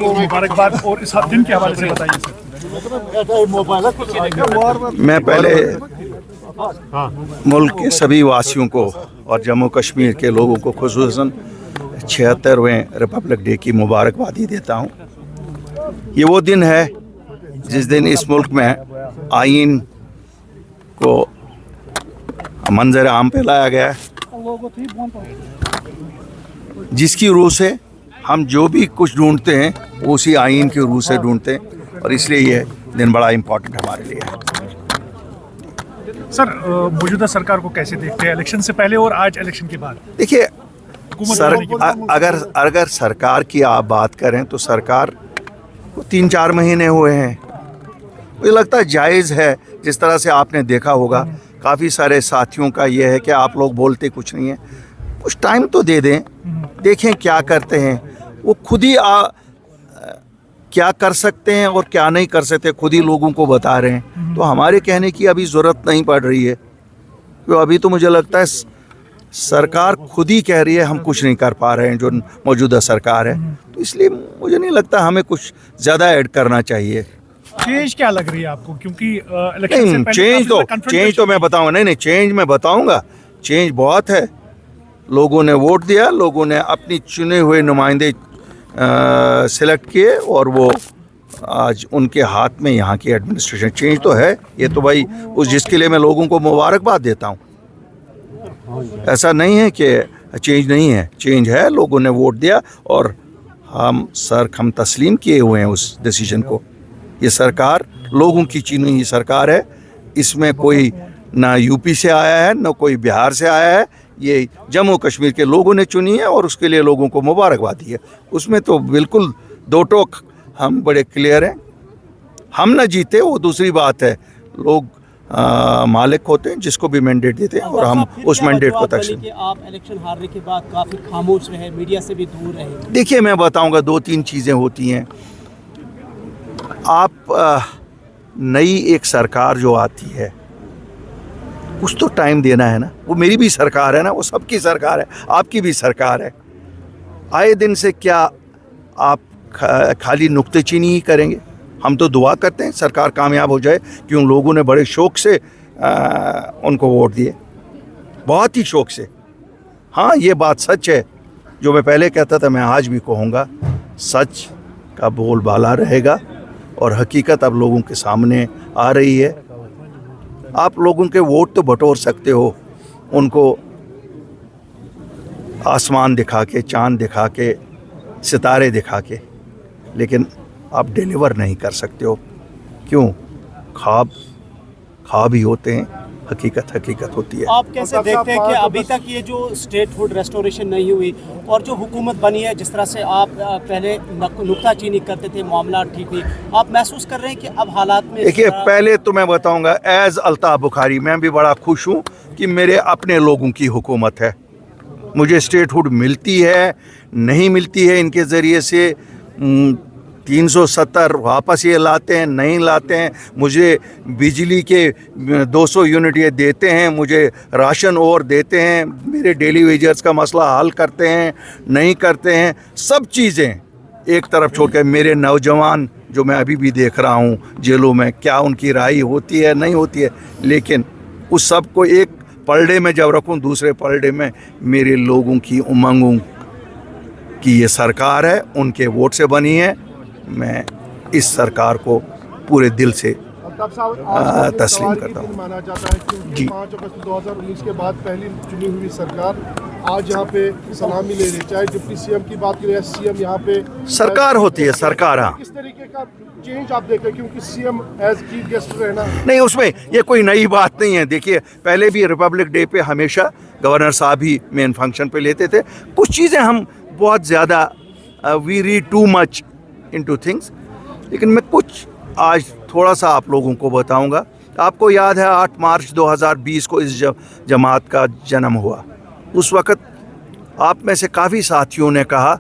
को मुबारकबाद और इस दिन के हवाले से बताइए सर। मैं पहले मुल्क के सभी वासियों को और जम्मू कश्मीर के लोगों को खुसूसन 76वें रिपब्लिक डे की मुबारकबादी देता हूँ। ये वो दिन है जिस दिन इस मुल्क में आईन को मंजर आम पे लाया गया है, जिसकी रूह से हम जो भी कुछ ढूंढते हैं वो उसी आईन की रूह से ढूंढते हैं, और इसलिए ये दिन बड़ा इम्पोर्टेंट हमारे लिए है। सर मौजूदा सरकार को कैसे देखते हैं, इलेक्शन से पहले और आज इलेक्शन के बाद? देखिए अगर सरकार की आप बात करें तो सरकार को 3-4 महीने हुए हैं। मुझे लगता है जायज़ है। जिस तरह से आपने देखा होगा काफ़ी सारे साथियों का ये है कि आप लोग बोलते कुछ नहीं है, कुछ टाइम तो दे दें, देखें क्या करते हैं। वो खुद ही क्या कर सकते हैं और क्या नहीं कर सकते खुद ही लोगों को बता रहे हैं, तो हमारे कहने की अभी ज़रूरत नहीं पड़ रही है। तो अभी तो मुझे लगता है सरकार खुद ही कह रही है हम कुछ नहीं कर पा रहे हैं, जो मौजूदा सरकार है। तो इसलिए मुझे नहीं लगता हमें कुछ ज़्यादा ऐड करना चाहिए। चेंज क्या लग रही है आपको? क्योंकि इलेक्शन से पहले चेंज तो मैं बताऊंगा। नहीं चेंज मैं बताऊंगा। चेंज बहुत है। लोगों ने वोट दिया, लोगों ने अपनी चुने हुए नुमाइंदे सिलेक्ट किए, और वो आज उनके हाथ में यहाँ की एडमिनिस्ट्रेशन। चेंज तो है ये तो भाई, उस जिसके लिए मैं लोगों को मुबारकबाद देता हूँ। ऐसा नहीं है कि चेंज नहीं है, चेंज है। लोगों ने वोट दिया और हम तस्लीम किए हुए हैं उस डिसीजन को। ये सरकार लोगों की चुनी हुई सरकार है। इसमें कोई ना यूपी से आया है ना कोई बिहार से आया है। ये जम्मू कश्मीर के लोगों ने चुनी है और उसके लिए लोगों को मुबारकबाद दी है। उसमें तो बिल्कुल दो टोक हम बड़े क्लियर हैं। हम ना जीते वो दूसरी बात है, लोग मालिक होते हैं जिसको भी मैंडेट देते हैं, और हम उस मैंडेट को तस्लीम। आप इलेक्शन हारने के बाद काफ़ी खामोश रहे, मीडिया से भी दूर रहे। देखिए मैं बताऊंगा, 2-3 चीज़ें होती हैं। आप नई एक सरकार जो आती है कुछ तो टाइम देना है ना। वो मेरी भी सरकार है ना, वो सबकी सरकार है, आपकी भी सरकार है। आए दिन से क्या आप खाली नुक्तेचीनी ही करेंगे? हम तो दुआ करते हैं सरकार कामयाब हो जाए, क्यों लोगों ने बड़े शौक़ से उनको वोट दिए, बहुत ही शौक़ से। हाँ ये बात सच है, जो मैं पहले कहता था मैं आज भी कहूँगा, सच का बोलबाला रहेगा और हकीकत अब लोगों के सामने आ रही है। आप लोगों के वोट तो बटोर सकते हो, उनको आसमान दिखा के, चांद दिखा के, सितारे दिखा के, लेकिन आप डिलीवर नहीं कर सकते हो। क्यों? ख्वाब ही होते हैं, हकीकत होती है। आप कैसे देखते हैं कि अभी तक ये जो स्टेटहुड रेस्टोरेशन नहीं हुई और जो हुकूमत बनी है, जिस तरह से आप पहले नुक्ताचीनी करते थे, मामला ठीक हुई, आप महसूस कर रहे हैं कि अब हालात में? देखिए पहले तो मैं बताऊंगा, एज अल्ताफ बुखारी मैं भी बड़ा खुश हूँ कि मेरे अपने लोगों की हुकूमत है। मुझे स्टेटहुड मिलती है नहीं मिलती है, इनके ज़रिए से 370 वापस ये लाते हैं नहीं लाते हैं, मुझे बिजली के 200 यूनिट ये देते हैं, मुझे राशन और देते हैं, मेरे डेली वेजर्स का मसला हल करते हैं नहीं करते हैं, सब चीज़ें एक तरफ छोड़ के मेरे नौजवान जो मैं अभी भी देख रहा हूँ जेलों में, क्या उनकी राय होती है नहीं होती है, लेकिन उस सब को एक पलड़े में जब रखूँ, दूसरे पलड़े में मेरे लोगों की उमंगों की ये सरकार है, उनके वोट से बनी है। मैं इस सरकार को पूरे दिल से तस्लीम करता हूँ। माना जाता है क्योंकि 5 अगस्त 2019 के बाद पहली चुनी हुई सरकार आज यहाँ पे सलामी ले रही, चाहे डिप्टी सीएम की बात करें, सीएम यहाँ पे सरकार होती है, सरकार। हाँ किस तरीके का चेंज आप देखें, क्योंकि सीएम एज चीफ गेस्ट रहना नहीं, उसमें ये कोई नई बात नहीं है। देखिए पहले भी रिपब्लिक डे पे हमेशा गवर्नर साहब ही मेन फंक्शन पे लेते थे। कुछ चीज़ें हम बहुत ज़्यादा we read too much into things, लेकिन मैं कुछ आज थोड़ा सा आप लोगों को बताऊंगा। आपको याद है 8 मार्च 2020 को इस जमात का जन्म हुआ। उस वक़्त आप में से काफ़ी साथियों ने कहा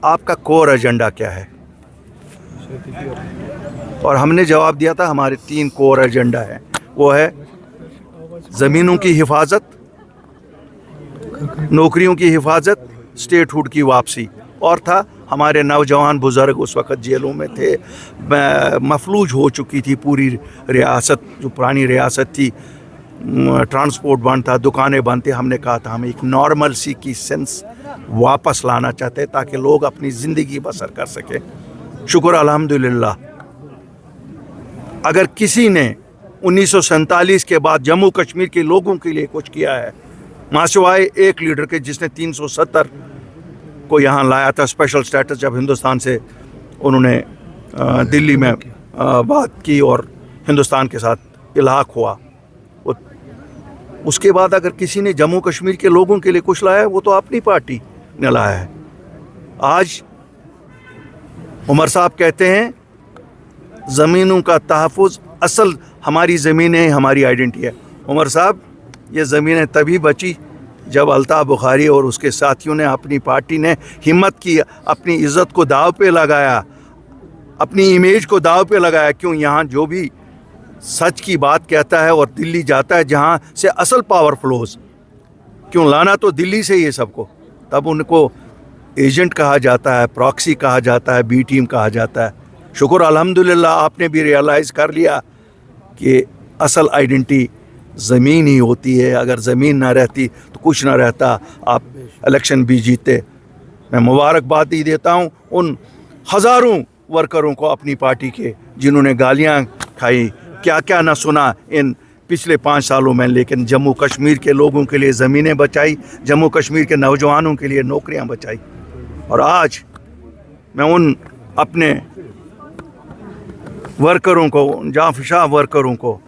आपका कोर एजेंडा क्या है, और हमने जवाब दिया था हमारे 3 कोर एजेंडा हैं। वो है ज़मीनों की हिफाजत, नौकरियों की हिफाजत, स्टेटहुड की वापसी, और था हमारे नौजवान बुज़ुर्ग उस वक़्त जेलों में थे, मफलूज हो चुकी थी पूरी रियासत, जो पुरानी रियासत थी, ट्रांसपोर्ट बंद था, दुकानें बंद थी। हमने कहा था हम एक नॉर्मल सी की सेंस वापस लाना चाहते हैं ताकि लोग अपनी ज़िंदगी बसर कर सकें। शुक्र अल्हम्दुलिल्लाह, अगर किसी ने 1947 के बाद जम्मू कश्मीर के लोगों के लिए कुछ किया है, मासिवाए एक लीडर के जिसने 370 को यहाँ लाया था स्पेशल स्टेटस, जब हिंदुस्तान से उन्होंने दिल्ली में बात की और हिंदुस्तान के साथ इल्हाक हुआ, उसके बाद अगर किसी ने जम्मू कश्मीर के लोगों के लिए कुछ लाया है वो तो अपनी पार्टी ने लाया है। आज उमर साहब कहते हैं ज़मीनों का तहफ़्फ़ुज़, असल हमारी ज़मीनें हमारी आइडेंटिटी है। उमर साहब, ये ज़मीनें तभी बची जब अल्ताफ़ बुखारी और उसके साथियों ने, अपनी पार्टी ने हिम्मत की, अपनी इज़्ज़त को दाव पे लगाया, अपनी इमेज को दाव पे लगाया। क्यों, यहाँ जो भी सच की बात कहता है और दिल्ली जाता है जहाँ से असल पावर फ्लोज, क्यों लाना तो दिल्ली से ही है सबको, तब उनको एजेंट कहा जाता है, प्रॉक्सी कहा जाता है, बी टीम कहा जाता है। शुक्र अल्हम्दुलिल्लाह आपने भी रियलाइज़ कर लिया कि असल आइडेंटिटी ज़मीन ही होती है। अगर ज़मीन ना रहती तो कुछ ना रहता, आप इलेक्शन भी जीते। मैं मुबारकबाद ही देता हूँ उन हज़ारों वर्करों को अपनी पार्टी के जिन्होंने गालियाँ खाई, क्या क्या ना सुना इन पिछले 5 सालों में, लेकिन जम्मू कश्मीर के लोगों के लिए ज़मीनें बचाई, जम्मू कश्मीर के नौजवानों के लिए नौकरियां बचाई। और आज मैं उन अपने वर्करों को, जाफिशा वर्करों को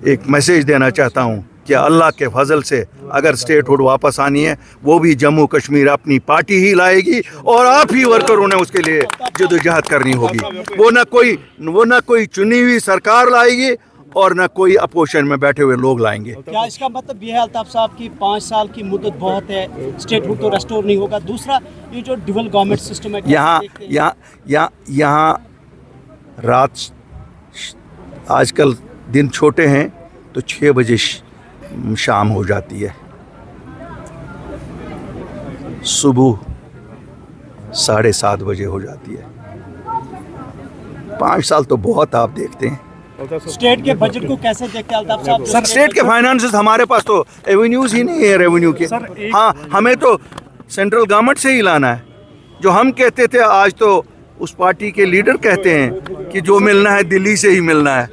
एक मैसेज देना चाहता हूं कि अल्लाह के फजल से अगर स्टेटहुड वापस आनी है, वो भी जम्मू कश्मीर अपनी पार्टी ही लाएगी और आप ही वर्करों ने उसके लिए जदोजहद करनी होगी। वो ना कोई चुनी हुई सरकार लाएगी और ना कोई अपोजिशन में बैठे हुए लोग लाएंगे। क्या इसका मतलब ये है अल्ताफ साहब की 5 साल की मुद्दत बहुत है, स्टेटहुड तो रेस्टोर नहीं होगा? दूसरा, ये जो डुअल गवर्नमेंट सिस्टम है, यहाँ रात, आजकल दिन छोटे हैं तो 6 बजे शाम हो जाती है, सुबह 7:30 बजे हो जाती है। 5 साल तो बहुत आप देखते हैं। स्टेट के बजट को कैसे देखते हैं अल्ताफ साहब? सर, स्टेट के फाइनेंसेस, हमारे पास तो एवेन्यूज ही नहीं है रेवेन्यू के। हाँ, हमें तो सेंट्रल गवर्नमेंट से ही लाना है। जो हम कहते थे, आज तो उस पार्टी के लीडर कहते हैं कि जो मिलना है दिल्ली से ही मिलना है।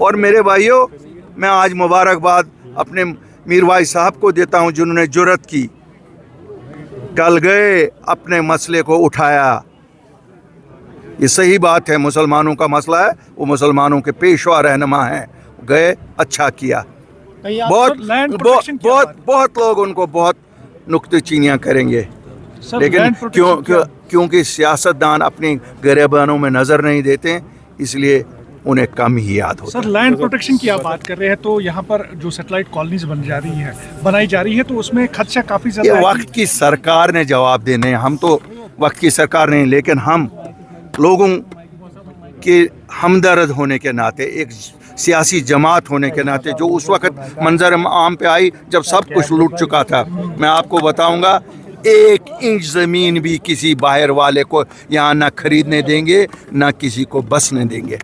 और मेरे भाइयों, मैं आज मुबारकबाद अपने मीर भाई साहब को देता हूं जिन्होंने जुर्रत की, कल गए अपने मसले को उठाया। ये सही बात है, मुसलमानों का मसला है, वो मुसलमानों के पेशवा रहनुमा हैं, गए, अच्छा किया। बहुत लोग उनको बहुत नुक्तेचीनियाँ करेंगे, लेकिन क्योंकि सियासतदान अपनी गरिबानों में नज़र नहीं देते, इसलिए उन्हें कम ही याद होता है। सर, लैंड प्रोटेक्शन की आप बात कर रहे हैं, तो यहाँ पर जो सैटेलाइट कॉलोनीज बनाई जा रही है, तो उसमें खदशा काफ़ी ज़्यादा है। वक्त की सरकार ने जवाब देने हैं, हम तो वक्त की सरकार नहीं, लेकिन हम लोगों के हमदर्द होने के नाते, एक सियासी जमात होने के नाते, जो उस वक्त मंजर आम पे आई जब सब कुछ लूट चुका था, मैं आपको बताऊंगा 1 इंच ज़मीन भी किसी बाहर वाले को यहाँ ना खरीदने देंगे, ना किसी को बसने देंगे।